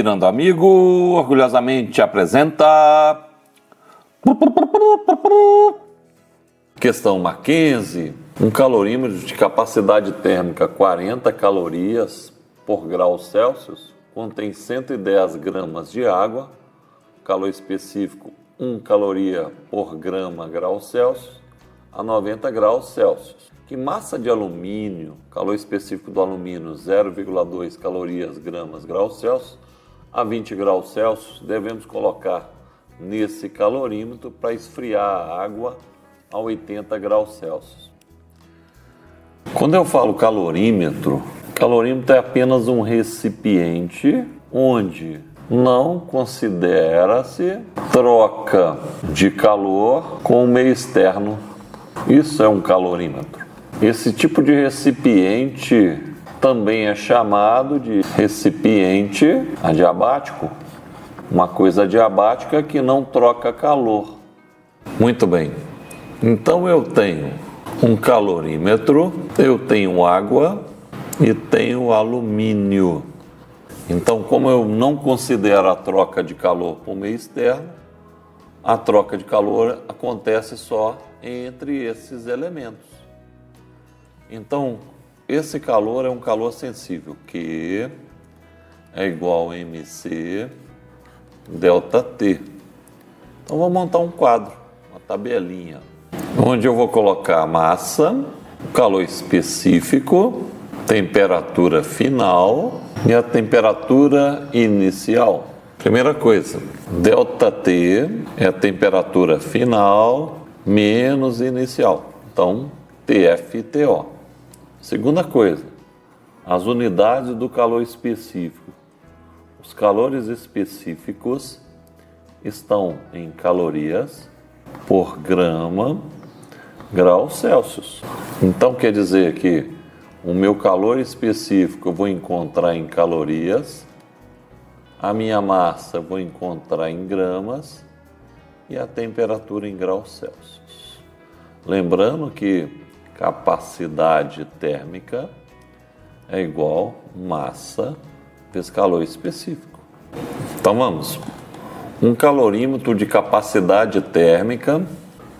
Virando Amigo, orgulhosamente apresenta... Questão Mackenzie, um calorímetro de capacidade térmica 40 calorias por grau Celsius, contém 110 gramas de água, calor específico 1 caloria por grama grau Celsius, a 90 graus Celsius. Que massa de alumínio, calor específico do alumínio 0,2 calorias gramas grau Celsius, a 20 graus Celsius, devemos colocar nesse calorímetro para esfriar a água a 80 graus Celsius. Quando eu falo calorímetro é apenas um recipiente onde não considera-se troca de calor com o meio externo. Isso é um calorímetro. Esse tipo de recipiente também é chamado de recipiente adiabático. Uma coisa adiabática que não troca calor. Muito bem. Então eu tenho um calorímetro, eu tenho água e tenho alumínio. Então, como eu não considero a troca de calor por meio externo, a troca de calor acontece só entre esses elementos. Então, esse calor é um calor sensível, Q é igual a MC delta T. Então, vou montar um quadro, uma tabelinha, onde eu vou colocar a massa, o calor específico, temperatura final e a temperatura inicial. Primeira coisa, ΔT é a temperatura final menos inicial. Então, TFTO. Segunda coisa, as unidades do calor específico. Os calores específicos estão em calorias por grama grau Celsius. Então, quer dizer que o meu calor específico eu vou encontrar em calorias, a minha massa eu vou encontrar em gramas e a temperatura em graus Celsius. Lembrando que capacidade térmica é igual massa vezes calor específico. Então vamos. Um calorímetro de capacidade térmica,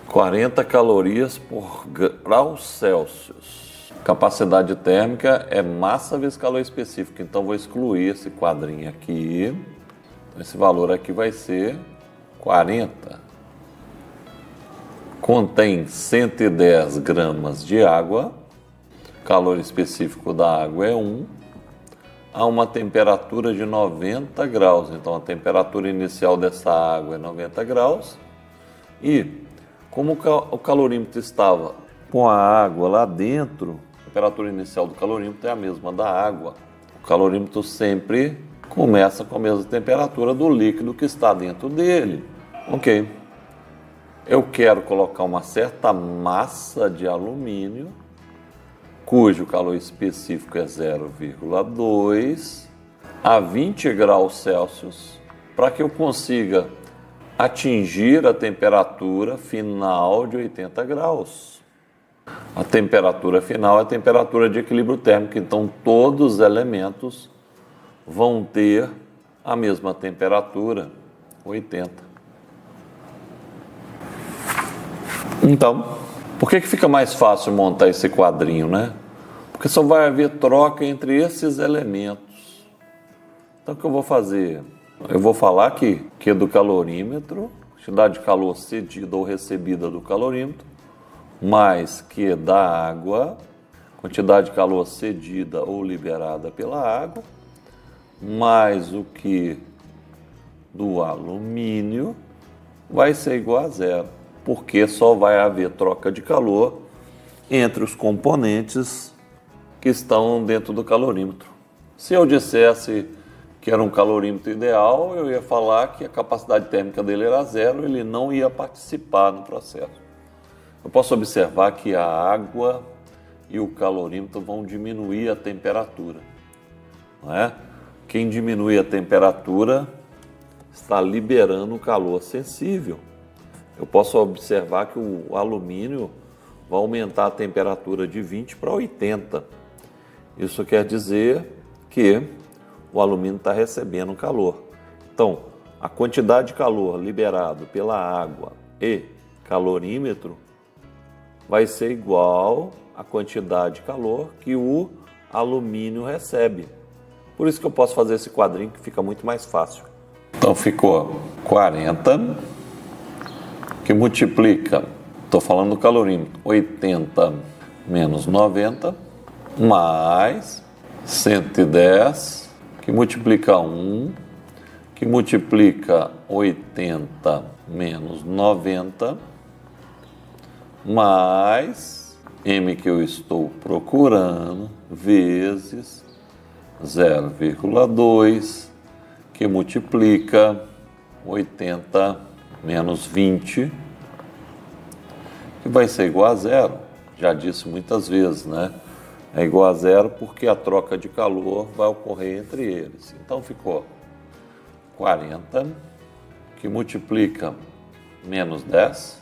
40 calorias por grau Celsius. Capacidade térmica é massa vezes calor específico. Então vou excluir esse quadrinho aqui. Esse valor aqui vai ser 40. Contém 110 gramas de água, calor específico da água é 1, a uma temperatura de 90 graus. Então, a temperatura inicial dessa água é 90 graus. E, como o calorímetro estava com a água lá dentro, a temperatura inicial do calorímetro é a mesma da água. O calorímetro sempre começa com a mesma temperatura do líquido que está dentro dele. Ok. Eu quero colocar uma certa massa de alumínio, cujo calor específico é 0,2 a 20 graus Celsius, para que eu consiga atingir a temperatura final de 80 graus. A temperatura final é a temperatura de equilíbrio térmico, então todos os elementos vão ter a mesma temperatura, 80. Então, por que fica mais fácil montar esse quadrinho, né? Porque só vai haver troca entre esses elementos. Então, o que eu vou fazer? Eu vou falar aqui que é do calorímetro, quantidade de calor cedida ou recebida do calorímetro, mais que da água, quantidade de calor cedida ou liberada pela água, mais o que do alumínio, vai ser igual a zero, porque só vai haver troca de calor entre os componentes que estão dentro do calorímetro. Se eu dissesse que era um calorímetro ideal, eu ia falar que a capacidade térmica dele era zero, ele não ia participar no processo. Eu posso observar que a água e o calorímetro vão diminuir a temperatura, não é? Quem diminui a temperatura está liberando o calor sensível. Eu posso observar que o alumínio vai aumentar a temperatura de 20 para 80. Isso quer dizer que o alumínio está recebendo calor. Então, a quantidade de calor liberado pela água e calorímetro vai ser igual à quantidade de calor que o alumínio recebe. Por isso que eu posso fazer esse quadrinho que fica muito mais fácil. Então ficou 40 que multiplica, estou falando do calorímetro, 80 menos 90 mais 110 que multiplica 1 que multiplica 80 menos 90 mais M que eu estou procurando vezes 0,2 que multiplica 80 menos 20 que vai ser igual a zero. Já disse muitas vezes, né? É igual a zero porque a troca de calor vai ocorrer entre eles. Então ficou 40 que multiplica menos 10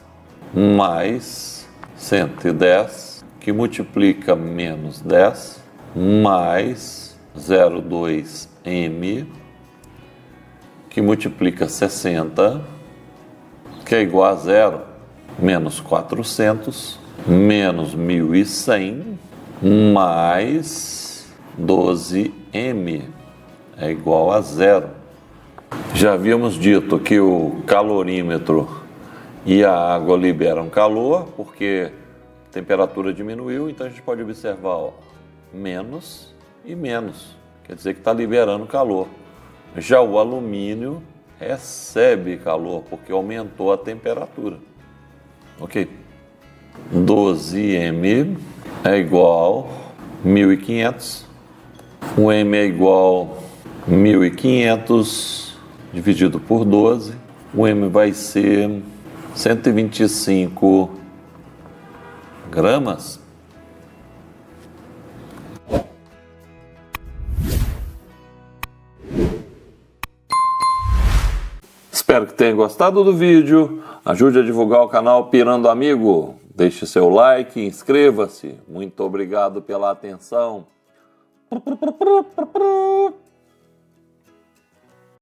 mais 110 que multiplica menos 10 mais 0,2 M que multiplica 60 que é igual a zero menos 400 menos 1.100 mais 12M é igual a zero. Já havíamos dito que o calorímetro e a água liberam calor porque a temperatura diminuiu, então a gente pode observar menos e menos, quer dizer que está liberando calor. Já o alumínio recebe calor porque aumentou a temperatura. Ok? 12M é igual a 1.500. O M é igual a 1.500 dividido por 12. O M vai ser 125 gramas. Espero que tenha gostado do vídeo. Ajude a divulgar o canal Pirando Amigo. Deixe seu like, inscreva-se. Muito obrigado pela atenção.